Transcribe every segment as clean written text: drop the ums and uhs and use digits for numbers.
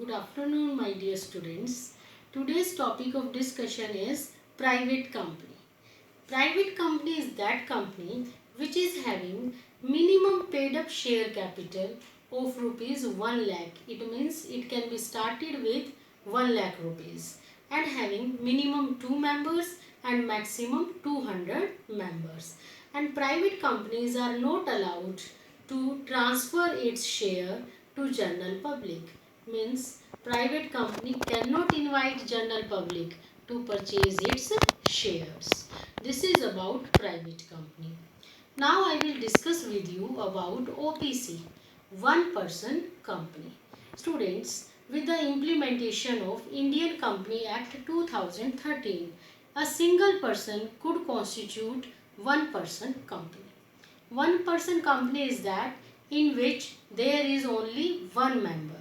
Good afternoon, my dear students. Today's topic of discussion is private company. Private company is that company which is having minimum paid up share capital of rupees 1 lakh. It means it can be started with 1 lakh rupees and having minimum 2 members and maximum 200 members. And private companies are not allowed to transfer its share to general public. Means private company cannot invite general public to purchase its shares. This is about private company. Now I will discuss with you about OPC, one person company. Students, with the implementation of Indian Company Act 2013, a single person could constitute one person company. One person company is that in which there is only one member.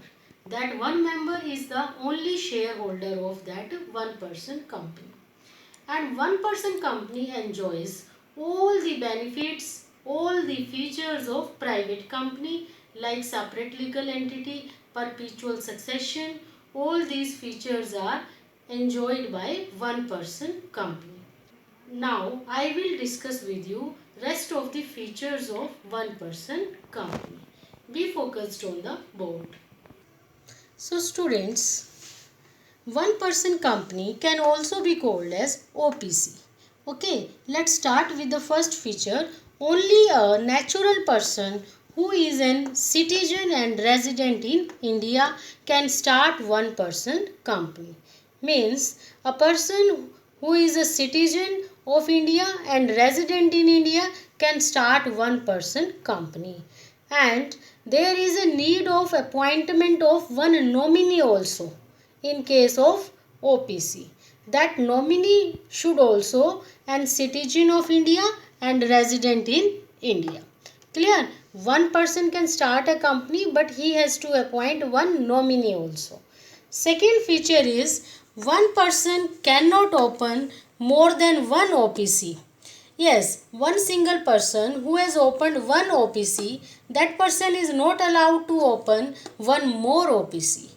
That one member is the only shareholder of that one person company. And one person company enjoys all the benefits, all the features of private company like separate legal entity, perpetual succession. All these features are enjoyed by one person company. Now I will discuss with you rest of the features of one person company. Be focused on the board. So students, one person company can also be called as OPC. Okay, let's start with the first feature. Only a natural person who is an citizen and resident in India can start one person company. Means a person who is a citizen of India and resident in India can start one person company. And there is a need of appointment of one nominee also in case of OPC. That nominee should also an citizen of India and resident in India. Clear? One person can start a company but he has to appoint one nominee also. Second feature is one person cannot open more than one OPC. Yes, one single person who has opened one OPC, that person is not allowed to open one more OPC.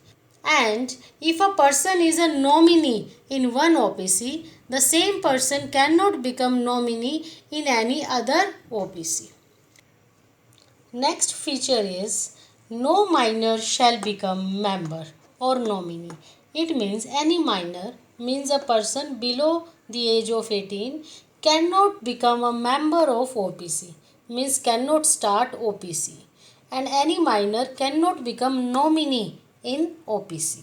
And if a person is a nominee in one OPC, the same person cannot become nominee in any other OPC. Next feature is no minor shall become member or nominee. It means any minor means a person below the age of 18 cannot become a member of OPC, means cannot start OPC, and any minor cannot become nominee in OPC.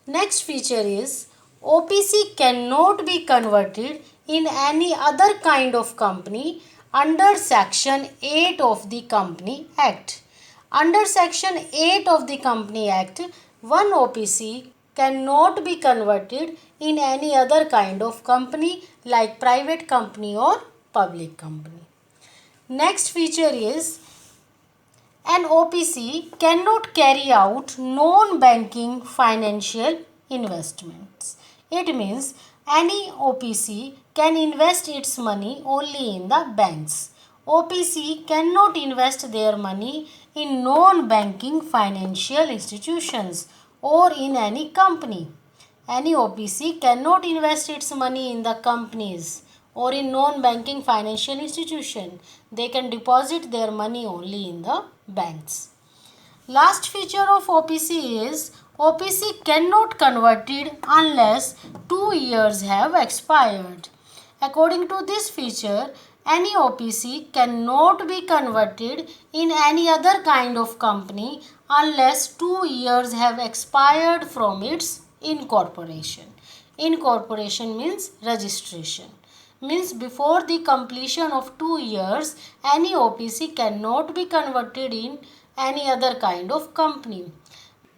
Next feature is OPC cannot be converted in any other kind of company under Section 8 of the Company Act. Under Section 8 of the Company Act, one OPC cannot be converted in any other kind of company like private company or public company. Next feature is an OPC cannot carry out non-banking financial investments. It means any OPC can invest its money only in the banks. OPC cannot invest their money in non-banking financial institutions or in any company. Any OPC cannot invest its money in the companies or in non-banking financial institution. They can deposit their money only in the banks. Last feature of OPC is OPC cannot converted unless 2 years have expired. According to this feature, any OPC cannot be converted in any other kind of company unless 2 years have expired from its incorporation. Incorporation means registration. Means before the completion of 2 years, any OPC cannot be converted in any other kind of company.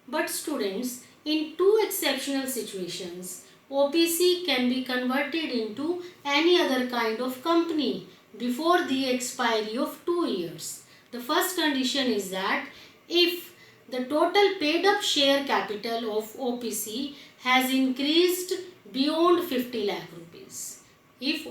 But students, in two exceptional situations, OPC can be converted into any other kind of company before the expiry of 2 years. The first condition is that if the total paid up share capital of OPC has increased beyond 50 lakh rupees. If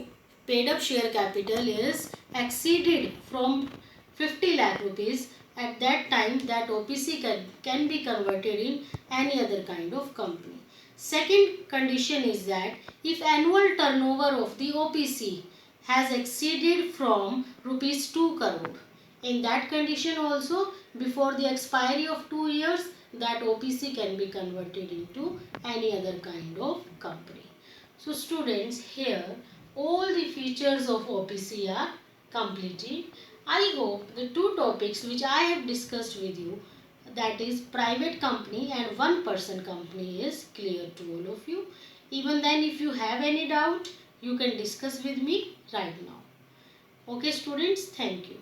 paid up share capital is exceeded from 50 lakh rupees, at that time that OPC can be converted in any other kind of company. Second condition is that if annual turnover of the OPC has exceeded from rupees 2 crore, in that condition also, before the expiry of 2 years, that OPC can be converted into any other kind of company. So students, here all the features of OPC are completed. I hope the two topics which I have discussed with you, that is private company and one person company, is clear to all of you. Even then, if you have any doubt, you can discuss with me right now. Okay students, thank you.